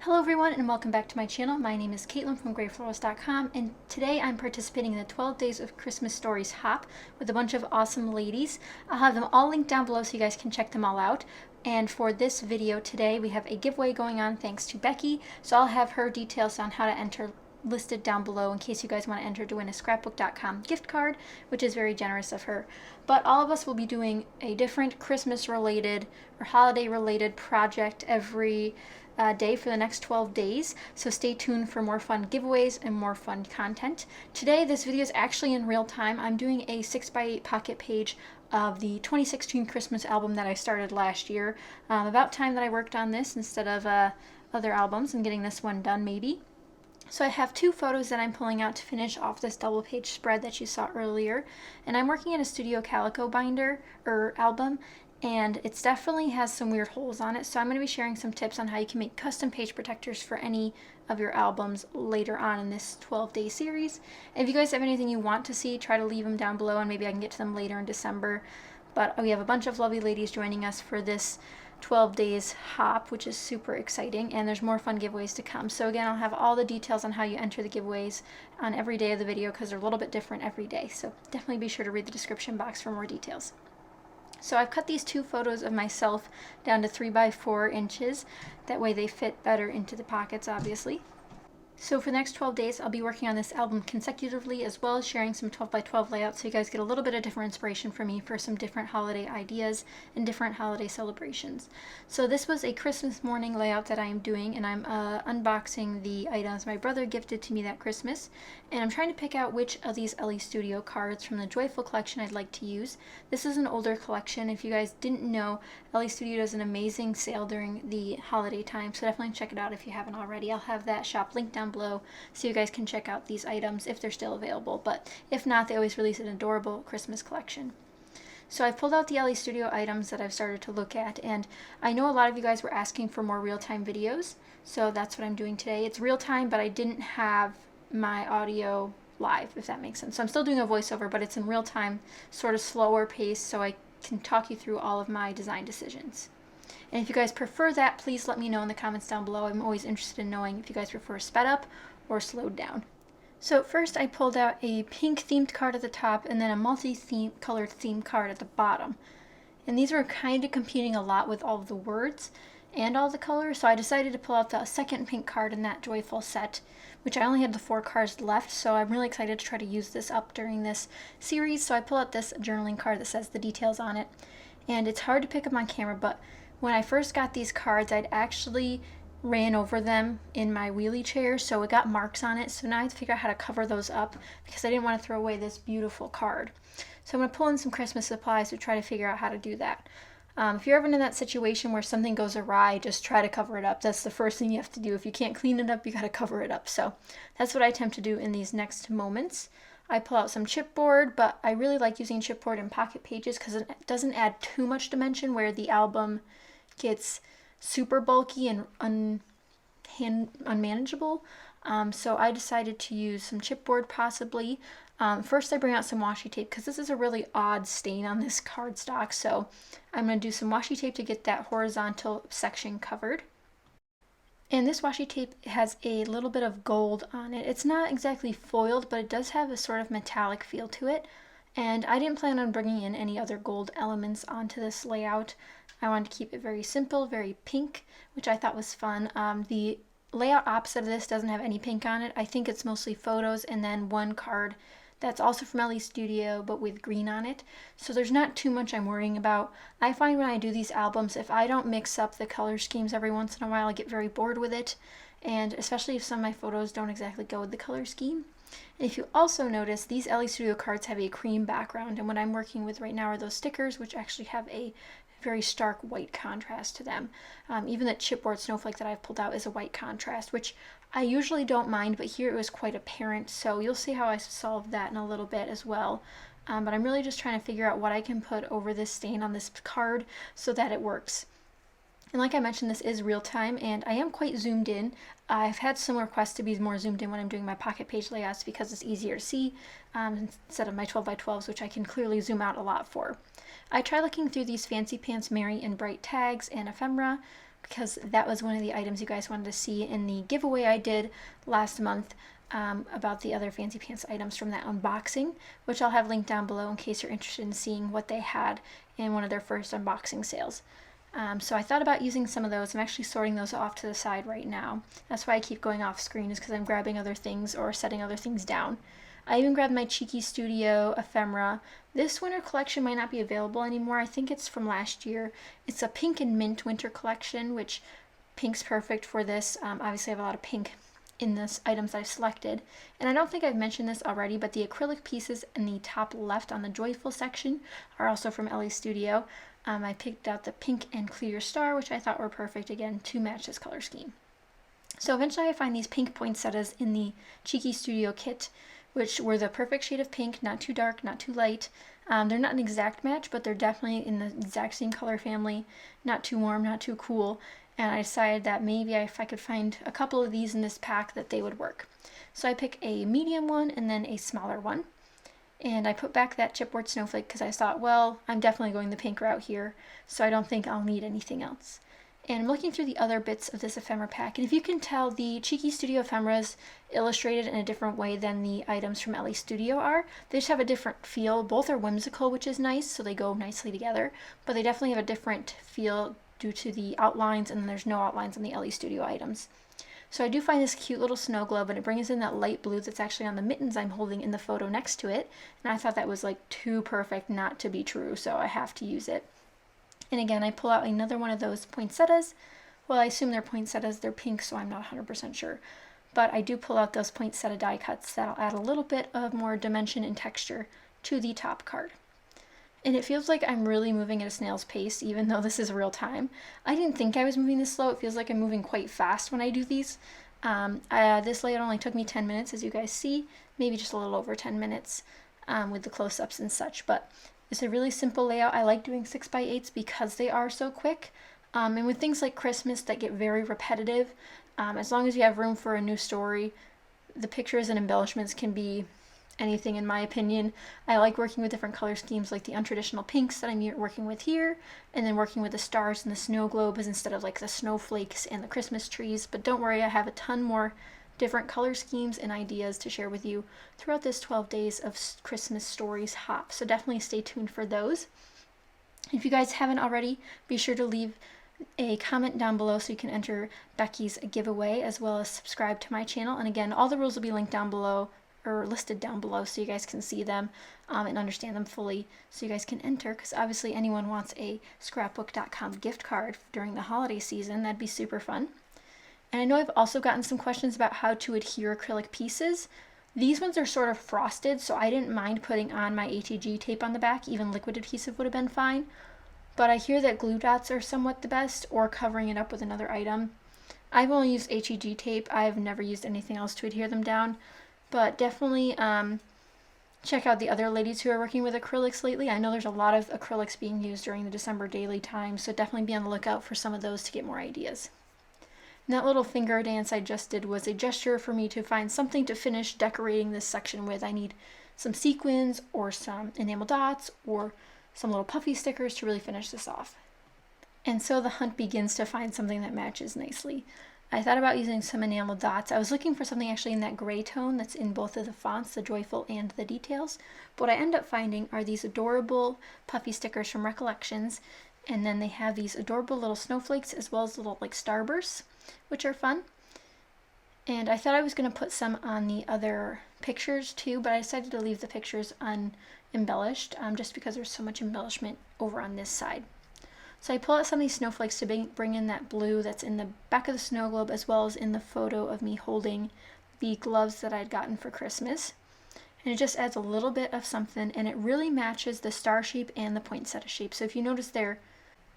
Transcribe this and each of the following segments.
Hello everyone and welcome back to my channel. My name is Caitlin from Florals.com, and today I'm participating in the 12 Days of Christmas Stories Hop with a bunch of awesome ladies. I'll have them all linked down below so you guys can check them all out. And for this video today we have a giveaway going on thanks to Becky, so I'll have her details on how to enter listed down below in case you guys want to enter to win a scrapbook.com gift card, which is very generous of her. But all of us will be doing a different Christmas related or holiday related project every day for the next 12 days, so stay tuned for more fun giveaways and more fun content. Today this video is actually in real time. I'm doing a 6x8 pocket page of the 2016 Christmas album that I started last year. About time that I worked on this instead of other albums and getting this one done maybe. So I have two photos that I'm pulling out to finish off this double page spread that you saw earlier, and I'm working in a Studio Calico binder or album, and it definitely has some weird holes on it, so I'm going to be sharing some tips on how you can make custom page protectors for any of your albums later on in this 12-day series. And if you guys have anything you want to see, try to leave them down below and maybe I can get to them later in December. But we have a bunch of lovely ladies joining us for this 12 days hop, which is super exciting, and there's more fun giveaways to come. So again, I'll have all the details on how you enter the giveaways on every day of the video because they're a little bit different every day, so definitely be sure to read the description box for more details. So I've cut these two photos of myself down to 3 by 4 inches, that way they fit better into the pockets obviously. So for the next 12 days, I'll be working on this album consecutively, as well as sharing some 12 by 12 layouts so you guys get a little bit of different inspiration from me for some different holiday ideas and different holiday celebrations. So this was a Christmas morning layout that I am doing, and I'm unboxing the items my brother gifted to me that Christmas, and I'm trying to pick out which of these LE Studio cards from the Joyful collection I'd like to use. This is an older collection. If you guys didn't know, LE Studio does an amazing sale during the holiday time, so definitely check it out if you haven't already. I'll have that shop linked down below so you guys can check out these items if they're still available, but if not, they always release an adorable Christmas collection. So I've pulled out the LE Studio items that I've started to look at, and I know a lot of you guys were asking for more real-time videos, so that's what I'm doing today. It's real-time, but I didn't have my audio live, if that makes sense. So I'm still doing a voiceover, but it's in real-time, sort of slower pace, so I can talk you through all of my design decisions. And if you guys prefer that, please let me know in the comments down below. I'm always interested in knowing if you guys prefer sped up or slowed down. So first I pulled out a pink themed card at the top and then a multi-colored theme card at the bottom. And these were kind of competing a lot with all of the words and all the colors, so I decided to pull out the second pink card in that Joyful set, which I only had the 4 cards left, so I'm really excited to try to use this up during this series. So I pull out this journaling card that says the details on it, and it's hard to pick up on camera, but when I first got these cards, I'd actually ran over them in my wheelie chair, so it got marks on it. So now I have to figure out how to cover those up because I didn't want to throw away this beautiful card. So I'm going to pull in some Christmas supplies to try to figure out how to do that. If you're ever in that situation where something goes awry, just try to cover it up. That's the first thing you have to do. If you can't clean it up, you got to cover it up. So that's what I attempt to do in these next moments. I pull out some chipboard, but I really like using chipboard in pocket pages because it doesn't add too much dimension where the album gets super bulky and unmanageable. So I decided to use some chipboard possibly. First I bring out some washi tape because this is a really odd stain on this cardstock, so I'm going to do some washi tape to get that horizontal section covered. And this washi tape has a little bit of gold on it. It's not exactly foiled, but it does have a sort of metallic feel to it. And I didn't plan on bringing in any other gold elements onto this layout. I wanted to keep it very simple, very pink, which I thought was fun. The layout opposite of this doesn't have any pink on it. I think it's mostly photos and then one card that's also from LE Studio but with green on it. So there's not too much I'm worrying about. I find when I do these albums, if I don't mix up the color schemes every once in a while, I get very bored with it. And especially if some of my photos don't exactly go with the color scheme. And if you also notice, these LE Studio cards have a cream background, and what I'm working with right now are those stickers, which actually have a very stark white contrast to them. Even the chipboard snowflake that I've pulled out is a white contrast, which I usually don't mind, but here it was quite apparent, so you'll see how I solve that in a little bit as well. But I'm really just trying to figure out what I can put over this stain on this card so that it works. And like I mentioned, this is real time, and I am quite zoomed in. I've had some requests to be more zoomed in when I'm doing my pocket page layouts because it's easier to see instead of my 12 by 12s, which I can clearly zoom out a lot for. I try looking through these Fancy Pants Mary and Bright tags and ephemera, because that was one of the items you guys wanted to see in the giveaway I did last month about the other Fancy Pants items from that unboxing, which I'll have linked down below in case you're interested in seeing what they had in one of their first unboxing sales. So I thought about using some of those. I'm actually sorting those off to the side right now. That's why I keep going off screen, is because I'm grabbing other things or setting other things down. I even grabbed my Cheeky Studio ephemera. This winter collection might not be available anymore. I think it's from last year. It's a pink and mint winter collection, which pink's perfect for this. Obviously I have a lot of pink in this items I've selected. And I don't think I've mentioned this already, but the acrylic pieces in the top left on the joyful section are also from Ellie Studio. I picked out the pink and clear star, which I thought were perfect, again, to match this color scheme. So eventually I find these pink poinsettias in the Cheeky Studio kit, which were the perfect shade of pink, not too dark, not too light. They're not an exact match, but they're definitely in the exact same color family, not too warm, not too cool. And I decided that maybe if I could find a couple of these in this pack that they would work. So I pick a medium one and then a smaller one. And I put back that chipboard snowflake because I thought, well, I'm definitely going the pink route here, so I don't think I'll need anything else. And I'm looking through the other bits of this ephemera pack, and if you can tell, the Cheeky Studio ephemeras illustrated in a different way than the items from Ellie Studio are. They just have a different feel. Both are whimsical, which is nice, so they go nicely together, but they definitely have a different feel due to the outlines, and then there's no outlines on the Ellie Studio items. So I do find this cute little snow globe, and it brings in that light blue that's actually on the mittens I'm holding in the photo next to it. And I thought that was like too perfect not to be true, so I have to use it. And again, I pull out another one of those poinsettias. Well, I assume they're poinsettias, they're pink, so I'm not 100% sure. But I do pull out those poinsettia die cuts that'll add a little bit of more dimension and texture to the top card. And it feels like I'm really moving at a snail's pace, even though this is real time. I didn't think I was moving this slow. It feels like I'm moving quite fast when I do these. This layout only took me 10 minutes, as you guys see, maybe just a little over 10 minutes with the close-ups and such. But it's a really simple layout. I like doing 6x8s because they are so quick. And with things like Christmas that get very repetitive, as long as you have room for a new story, the pictures and embellishments can be anything, in my opinion. I like working with different color schemes, like the untraditional pinks that I'm working with here, and then working with the stars and the snow globes instead of like the snowflakes and the Christmas trees. But don't worry, I have a ton more different color schemes and ideas to share with you throughout this 12 days of Christmas stories hop, so definitely stay tuned for those. If you guys haven't already, be sure to leave a comment down below so you can enter Becky's giveaway, as well as subscribe to my channel. And again, all the rules will be linked down below, or listed down below, so you guys can see them and understand them fully, so you guys can enter, because obviously anyone wants a scrapbook.com gift card during the holiday season. That'd be super fun. And I know I've also gotten some questions about how to adhere acrylic pieces. These ones are sort of frosted, so I didn't mind putting on my ATG tape on the back. Even liquid adhesive would have been fine. But I hear that glue dots are somewhat the best, or covering it up with another item. I've only used ATG tape. I've never used anything else to adhere them down. But definitely check out the other ladies who are working with acrylics lately. I know there's a lot of acrylics being used during the December daily time, so definitely be on the lookout for some of those to get more ideas. And that little finger dance I just did was a gesture for me to find something to finish decorating this section with. I need some sequins or some enamel dots or some little puffy stickers to really finish this off. And so the hunt begins to find something that matches nicely. I thought about using some enamel dots. I was looking for something actually in that gray tone that's in both of the fonts, the joyful and the details. But what I end up finding are these adorable puffy stickers from Recollections. And then they have these adorable little snowflakes as well as little like starbursts, which are fun. And I thought I was going to put some on the other pictures too, but I decided to leave the pictures unembellished just because there's so much embellishment over on this side. So I pull out some of these snowflakes to bring in that blue that's in the back of the snow globe, as well as in the photo of me holding the gloves that I'd gotten for Christmas. And it just adds a little bit of something, and it really matches the star shape and the poinsettia shape. So if you notice, there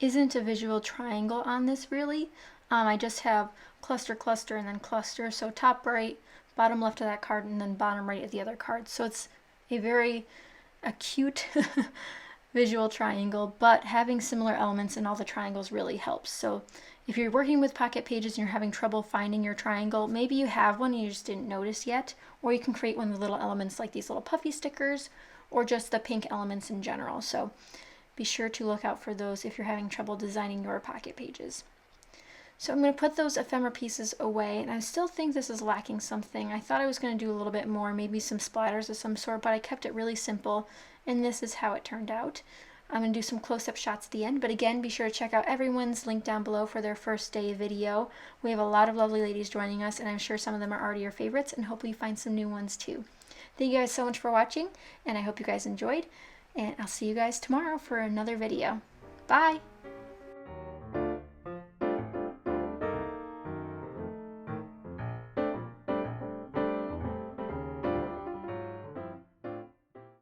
isn't a visual triangle on this really. I just have cluster, cluster, and then cluster. So top right, bottom left of that card, and then bottom right of the other card. So it's a very acute visual triangle, but having similar elements in all the triangles really helps. So if you're working with pocket pages and you're having trouble finding your triangle, maybe you have one and you just didn't notice yet, or you can create one with little elements like these little puffy stickers, or just the pink elements in general. So be sure to look out for those if you're having trouble designing your pocket pages. So I'm going to put those ephemera pieces away, and I still think this is lacking something. I thought I was going to do a little bit more, maybe some splatters of some sort, but I kept it really simple, and this is how it turned out. I'm going to do some close-up shots at the end, but again, be sure to check out everyone's link down below for their first day video. We have a lot of lovely ladies joining us, and I'm sure some of them are already your favorites, and hopefully you find some new ones too. Thank you guys so much for watching, and I hope you guys enjoyed, and I'll see you guys tomorrow for another video. Bye!